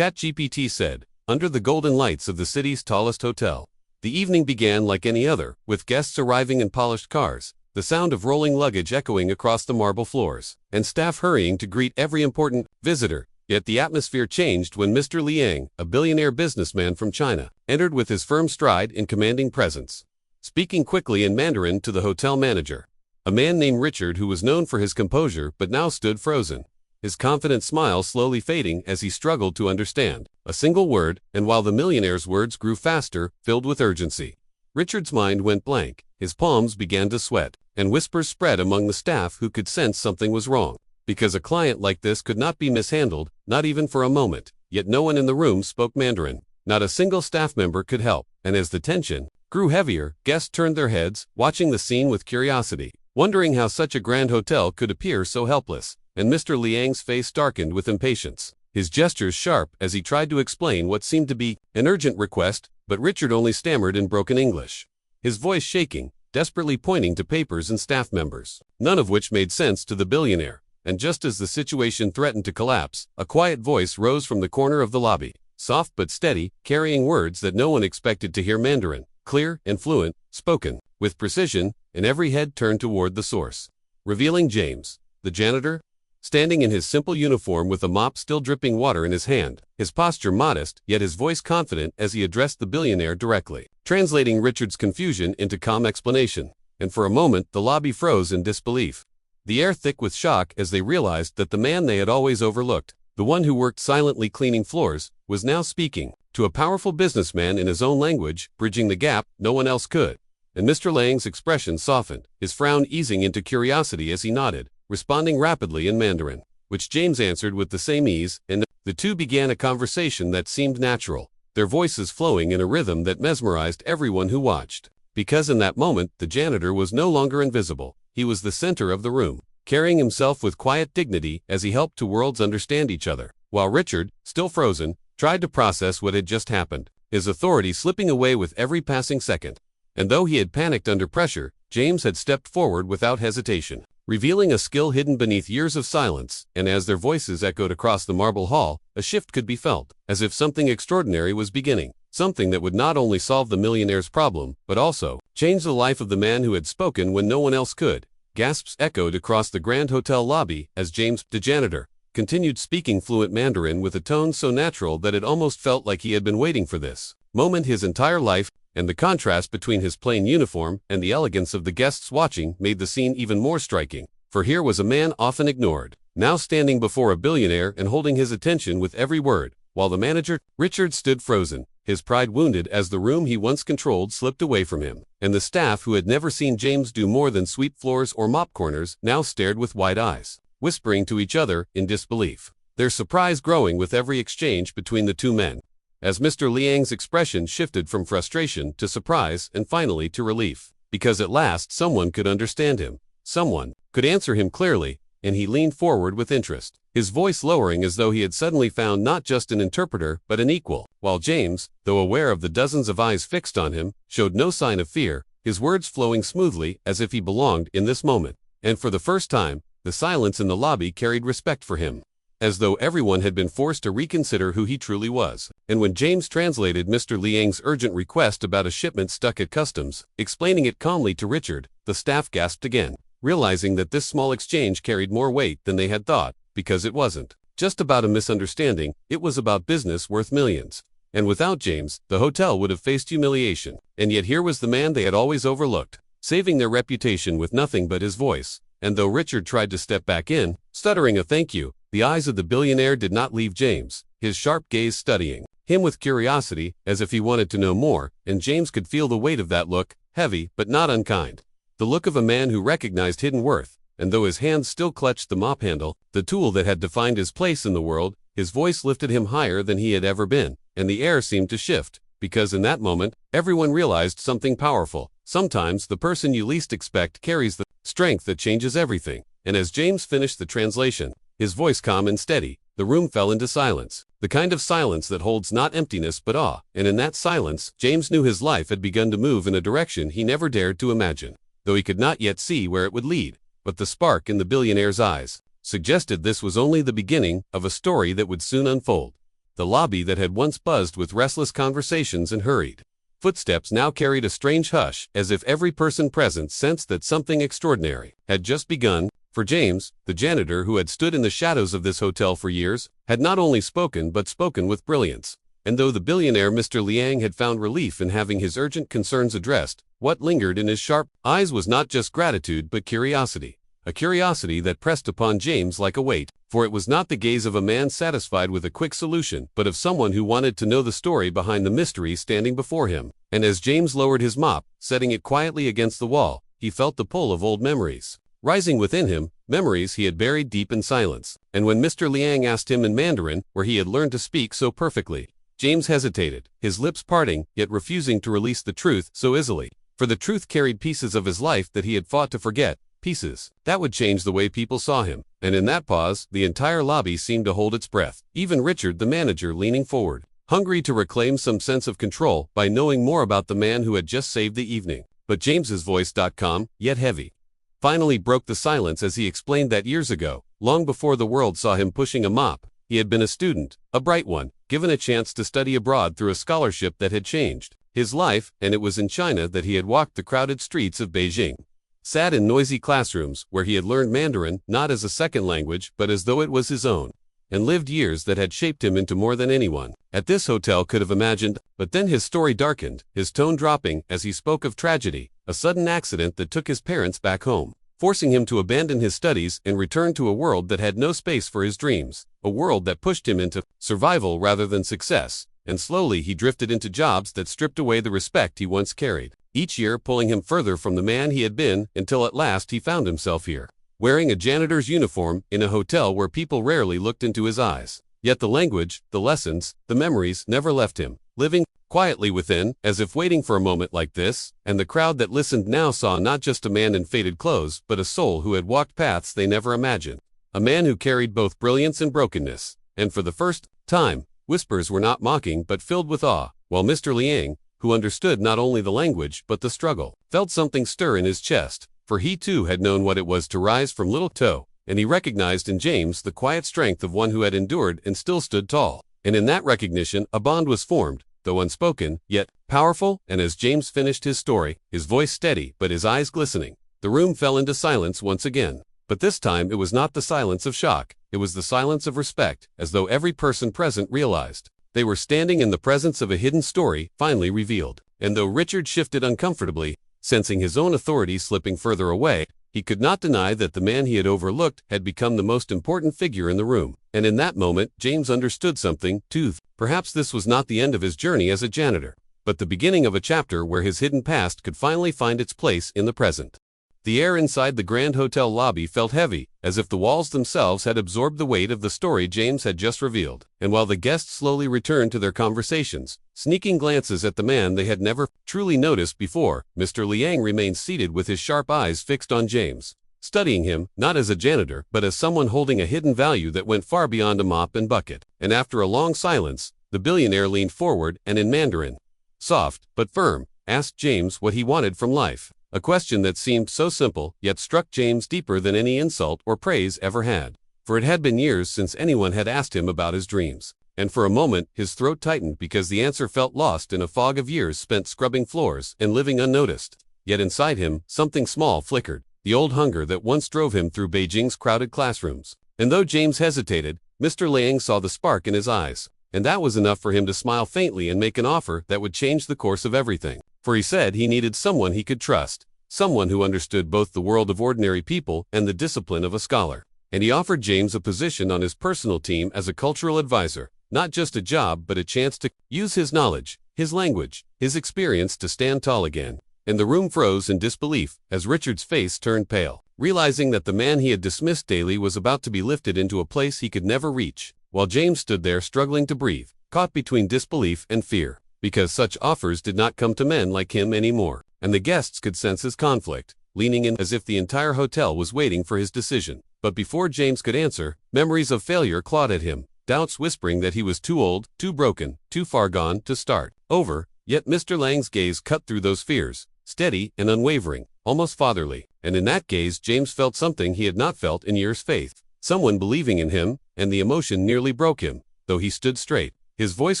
ChatGPT said, under the golden lights of the city's tallest hotel. The evening began like any other, with guests arriving in polished cars, the sound of rolling luggage echoing across the marble floors, and staff hurrying to greet every important visitor. Yet the atmosphere changed when Mr. Liang, a billionaire businessman from China, entered with his firm stride and commanding presence. Speaking quickly in Mandarin to the hotel manager, a man named Richard who was known for his composure but now stood frozen, his confident smile slowly fading as he struggled to understand a single word, and while the millionaire's words grew faster, filled with urgency, Richard's mind went blank, his palms began to sweat, and whispers spread among the staff who could sense something was wrong, because a client like this could not be mishandled, not even for a moment. Yet no one in the room spoke Mandarin, not a single staff member could help, and as the tension grew heavier, guests turned their heads, watching the scene with curiosity, wondering how such a grand hotel could appear so helpless, and Mr. Liang's face darkened with impatience, his gestures sharp as he tried to explain what seemed to be an urgent request, but Richard only stammered in broken English, his voice shaking, desperately pointing to papers and staff members, none of which made sense to the billionaire. And just as the situation threatened to collapse, a quiet voice rose from the corner of the lobby, soft but steady, carrying words that no one expected to hear: Mandarin, clear and fluent, spoken with precision, and every head turned toward the source, revealing James, the janitor, standing in his simple uniform with a mop still dripping water in his hand, his posture modest, yet his voice confident as he addressed the billionaire directly, translating Richard's confusion into calm explanation. And for a moment the lobby froze in disbelief, the air thick with shock as they realized that the man they had always overlooked, the one who worked silently cleaning floors, was now speaking to a powerful businessman in his own language, bridging the gap no one else could. And Mr. Liang's expression softened, his frown easing into curiosity as he nodded, responding rapidly in Mandarin, which James answered with the same ease, and the two began a conversation that seemed natural, their voices flowing in a rhythm that mesmerized everyone who watched. Because in that moment the janitor was no longer invisible, he was the center of the room, carrying himself with quiet dignity as he helped two worlds understand each other, while Richard, still frozen, tried to process what had just happened, his authority slipping away with every passing second. And though he had panicked under pressure, James had stepped forward without hesitation, revealing a skill hidden beneath years of silence, and as their voices echoed across the marble hall, a shift could be felt, as if something extraordinary was beginning, something that would not only solve the millionaire's problem, but also change the life of the man who had spoken when no one else could. Gasps echoed across the grand hotel lobby as James, the janitor, continued speaking fluent Mandarin with a tone so natural that it almost felt like he had been waiting for this moment his entire life, and the contrast between his plain uniform and the elegance of the guests watching made the scene even more striking. For here was a man often ignored, now standing before a billionaire and holding his attention with every word, while the manager, Richard, stood frozen, his pride wounded as the room he once controlled slipped away from him, and the staff who had never seen James do more than sweep floors or mop corners now stared with wide eyes, whispering to each other in disbelief, their surprise growing with every exchange between the two men, as Mr. Liang's expression shifted from frustration to surprise and finally to relief, because at last someone could understand him, someone could answer him clearly, and he leaned forward with interest, his voice lowering as though he had suddenly found not just an interpreter but an equal, while James, though aware of the dozens of eyes fixed on him, showed no sign of fear, his words flowing smoothly as if he belonged in this moment. And for the first time, the silence in the lobby carried respect for him, as though everyone had been forced to reconsider who he truly was. And when James translated Mr. Liang's urgent request about a shipment stuck at customs, explaining it calmly to Richard, the staff gasped again, realizing that this small exchange carried more weight than they had thought, because it wasn't just about a misunderstanding, it was about business worth millions. And without James, the hotel would have faced humiliation, and yet here was the man they had always overlooked, saving their reputation with nothing but his voice. And though Richard tried to step back in, stuttering a thank you, the eyes of the billionaire did not leave James, his sharp gaze studying him with curiosity, as if he wanted to know more, and James could feel the weight of that look, heavy but not unkind. The look of a man who recognized hidden worth, and though his hands still clutched the mop handle, the tool that had defined his place in the world, his voice lifted him higher than he had ever been, and the air seemed to shift, because in that moment, everyone realized something powerful. Sometimes the person you least expect carries the strength that changes everything. And as James finished the translation, his voice calm and steady, the room fell into silence, the kind of silence that holds not emptiness but awe. And in that silence, James knew his life had begun to move in a direction he never dared to imagine, though he could not yet see where it would lead. But the spark in the billionaire's eyes suggested this was only the beginning of a story that would soon unfold. The lobby that had once buzzed with restless conversations and hurried footsteps now carried a strange hush, as if every person present sensed that something extraordinary had just begun. For James, the janitor who had stood in the shadows of this hotel for years, had not only spoken but spoken with brilliance. And though the billionaire Mr. Liang had found relief in having his urgent concerns addressed, what lingered in his sharp eyes was not just gratitude but curiosity. A curiosity that pressed upon James like a weight, for it was not the gaze of a man satisfied with a quick solution, but of someone who wanted to know the story behind the mystery standing before him. And as James lowered his mop, setting it quietly against the wall, he felt the pull of old memories rising within him, memories he had buried deep in silence. And when Mr. Liang asked him in Mandarin, where he had learned to speak so perfectly, James hesitated, his lips parting, yet refusing to release the truth so easily. For the truth carried pieces of his life that he had fought to forget, pieces that would change the way people saw him. And in that pause, the entire lobby seemed to hold its breath. Even Richard, the manager, leaning forward, hungry to reclaim some sense of control by knowing more about the man who had just saved the evening. But James's voice, calm, yet heavy, finally broke the silence as he explained that years ago, long before the world saw him pushing a mop, he had been a student, a bright one, given a chance to study abroad through a scholarship that had changed his life, and it was in China that he had walked the crowded streets of Beijing, sat in noisy classrooms where he had learned Mandarin not as a second language but as though it was his own, and lived years that had shaped him into more than anyone at this hotel could have imagined. But then his story darkened, his tone dropping as he spoke of tragedy, a sudden accident that took his parents back home, forcing him to abandon his studies and return to a world that had no space for his dreams, a world that pushed him into survival rather than success. And slowly he drifted into jobs that stripped away the respect he once carried, each year pulling him further from the man he had been, until at last he found himself here, wearing a janitor's uniform in a hotel where people rarely looked into his eyes. Yet the language, the lessons, the memories never left him, living quietly within, as if waiting for a moment like this. And the crowd that listened now saw not just a man in faded clothes, but a soul who had walked paths they never imagined, a man who carried both brilliance and brokenness. And for the first time, whispers were not mocking but filled with awe, while Mr. Liang, who understood not only the language but the struggle, felt something stir in his chest, for he too had known what it was to rise from little to, and he recognized in James the quiet strength of one who had endured and still stood tall. And in that recognition a bond was formed, though unspoken, yet powerful. And as James finished his story, his voice steady but his eyes glistening, the room fell into silence once again. But this time it was not the silence of shock, it was the silence of respect, as though every person present realized they were standing in the presence of a hidden story finally revealed. And though Richard shifted uncomfortably, sensing his own authority slipping further away, he could not deny that the man he had overlooked had become the most important figure in the room. And in that moment, James understood something, too. Perhaps this was not the end of his journey as a janitor, but the beginning of a chapter where his hidden past could finally find its place in the present. The air inside the Grand Hotel lobby felt heavy, as if the walls themselves had absorbed the weight of the story James had just revealed. And while the guests slowly returned to their conversations, sneaking glances at the man they had never truly noticed before, Mr. Liang remained seated with his sharp eyes fixed on James, studying him, not as a janitor, but as someone holding a hidden value that went far beyond a mop and bucket. And after a long silence, the billionaire leaned forward and in Mandarin, soft but firm, asked James what he wanted from life. A question that seemed so simple, yet struck James deeper than any insult or praise ever had. For it had been years since anyone had asked him about his dreams. And for a moment, his throat tightened because the answer felt lost in a fog of years spent scrubbing floors and living unnoticed. Yet inside him, something small flickered, the old hunger that once drove him through Beijing's crowded classrooms. And though James hesitated, Mr. Liang saw the spark in his eyes. And that was enough for him to smile faintly and make an offer that would change the course of everything. For he said he needed someone he could trust, someone who understood both the world of ordinary people and the discipline of a scholar. And he offered James a position on his personal team as a cultural advisor, not just a job but a chance to use his knowledge, his language, his experience to stand tall again. And the room froze in disbelief as Richard's face turned pale, realizing that the man he had dismissed daily was about to be lifted into a place he could never reach, while James stood there struggling to breathe, caught between disbelief and fear, because such offers did not come to men like him anymore. And the guests could sense his conflict, leaning in as if the entire hotel was waiting for his decision. But before James could answer, memories of failure clawed at him, doubts whispering that he was too old, too broken, too far gone to start over. Yet Mr. Liang's gaze cut through those fears, steady and unwavering, almost fatherly. And in that gaze James felt something he had not felt in years: faith, someone believing in him, and the emotion nearly broke him, though he stood straight, his voice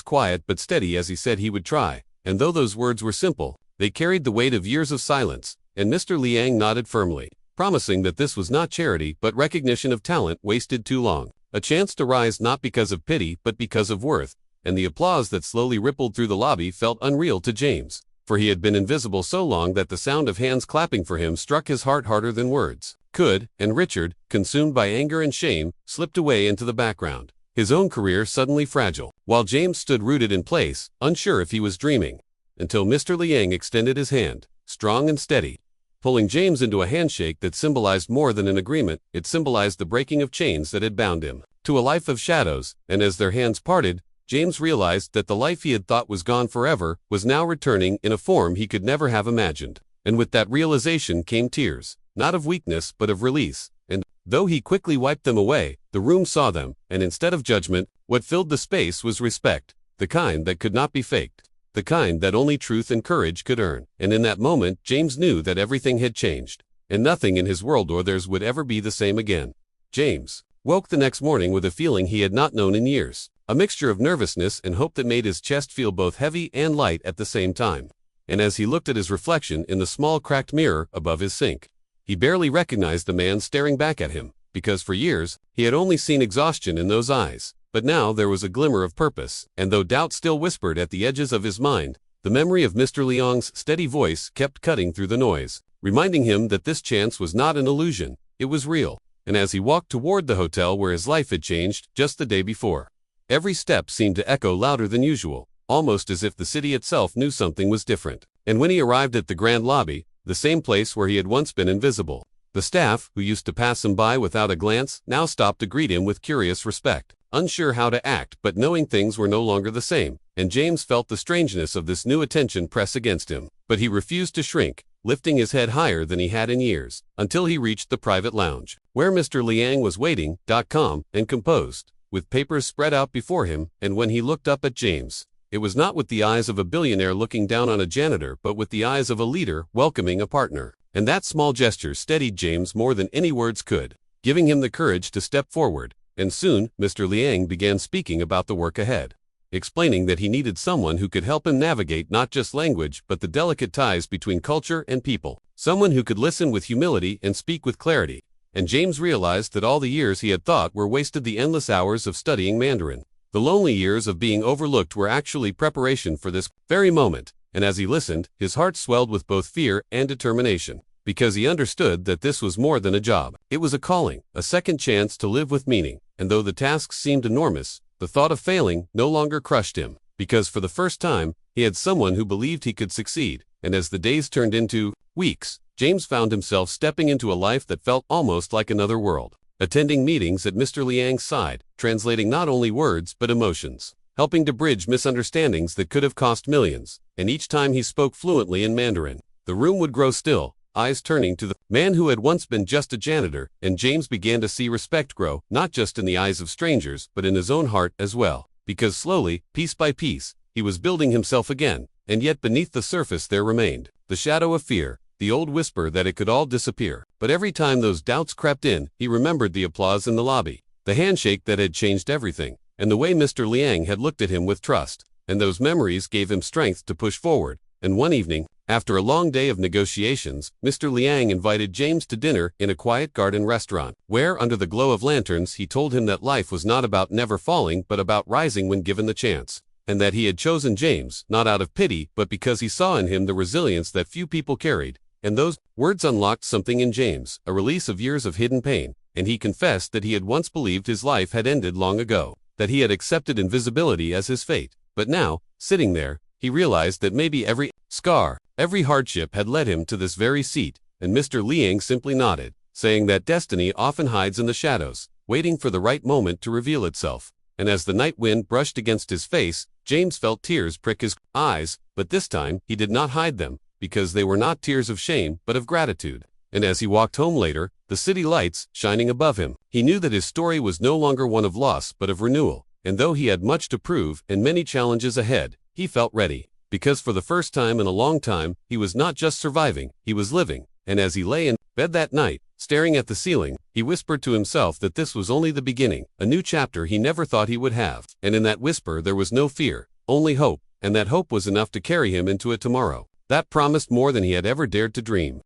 quiet but steady as he said he would try. And though those words were simple, they carried the weight of years of silence, and Mr. Liang nodded firmly, promising that this was not charity but recognition of talent wasted too long. A chance to rise not because of pity but because of worth, and the applause that slowly rippled through the lobby felt unreal to James, for he had been invisible so long that the sound of hands clapping for him struck his heart harder than words could, and Richard, consumed by anger and shame, slipped away into the background, his own career suddenly fragile, while James stood rooted in place, unsure if he was dreaming, until Mr. Liang extended his hand, strong and steady, pulling James into a handshake that symbolized more than an agreement. It symbolized the breaking of chains that had bound him to a life of shadows, and as their hands parted, James realized that the life he had thought was gone forever was now returning in a form he could never have imagined. And with that realization came tears, not of weakness but of release, and, though he quickly wiped them away, the room saw them, and instead of judgment, what filled the space was respect, the kind that could not be faked, the kind that only truth and courage could earn. And in that moment, James knew that everything had changed, and nothing in his world or theirs would ever be the same again. James woke the next morning with a feeling he had not known in years, a mixture of nervousness and hope that made his chest feel both heavy and light at the same time. And as he looked at his reflection in the small cracked mirror above his sink, he barely recognized the man staring back at him, because for years, he had only seen exhaustion in those eyes. But now there was a glimmer of purpose, and though doubt still whispered at the edges of his mind, the memory of Mr. Liang's steady voice kept cutting through the noise, reminding him that this chance was not an illusion, it was real. And as he walked toward the hotel where his life had changed just the day before, every step seemed to echo louder than usual, almost as if the city itself knew something was different. And when he arrived at the grand lobby, the same place where he had once been invisible, the staff, who used to pass him by without a glance, now stopped to greet him with curious respect, unsure how to act but knowing things were no longer the same. And James felt the strangeness of this new attention press against him, but he refused to shrink, lifting his head higher than he had in years, until he reached the private lounge, where Mr. Liang was waiting, calm and composed, with papers spread out before him. And when he looked up at James, it was not with the eyes of a billionaire looking down on a janitor but with the eyes of a leader welcoming a partner. And that small gesture steadied James more than any words could, giving him the courage to step forward. And soon, Mr. Liang began speaking about the work ahead, explaining that he needed someone who could help him navigate not just language but the delicate ties between culture and people, someone who could listen with humility and speak with clarity. And James realized that all the years he had thought were wasted, the endless hours of studying Mandarin, the lonely years of being overlooked, were actually preparation for this very moment. And as he listened, his heart swelled with both fear and determination, because he understood that this was more than a job. It was a calling, a second chance to live with meaning. And though the tasks seemed enormous, the thought of failing no longer crushed him, because for the first time, he had someone who believed he could succeed. And as the days turned into weeks, James found himself stepping into a life that felt almost like another world, attending meetings at Mr. Liang's side, translating not only words but emotions, helping to bridge misunderstandings that could have cost millions. And each time he spoke fluently in Mandarin, the room would grow still, eyes turning to the man who had once been just a janitor. And James began to see respect grow, not just in the eyes of strangers but in his own heart as well, because slowly, piece by piece, he was building himself again. And yet beneath the surface there remained the shadow of fear, the old whisper that it could all disappear. But every time those doubts crept in, he remembered the applause in the lobby, the handshake that had changed everything, and the way Mr. Liang had looked at him with trust. And those memories gave him strength to push forward. And one evening, after a long day of negotiations, Mr. Liang invited James to dinner in a quiet garden restaurant, where under the glow of lanterns he told him that life was not about never falling but about rising when given the chance, and that he had chosen James not out of pity but because he saw in him the resilience that few people carried. And those words unlocked something in James, a release of years of hidden pain, and he confessed that he had once believed his life had ended long ago, that he had accepted invisibility as his fate. But now, sitting there, he realized that maybe every scar, every hardship had led him to this very seat. And Mr. Liang simply nodded, saying that destiny often hides in the shadows, waiting for the right moment to reveal itself. And as the night wind brushed against his face, James felt tears prick his eyes, but this time he did not hide them, because they were not tears of shame but of gratitude. And as he walked home later, the city lights shining above him, he knew that his story was no longer one of loss but of renewal. And though he had much to prove and many challenges ahead, he felt ready, because for the first time in a long time, he was not just surviving, he was living. And as he lay in bed that night, staring at the ceiling, he whispered to himself that this was only the beginning, a new chapter he never thought he would have. And in that whisper there was no fear, only hope, and that hope was enough to carry him into a tomorrow that promised more than he had ever dared to dream.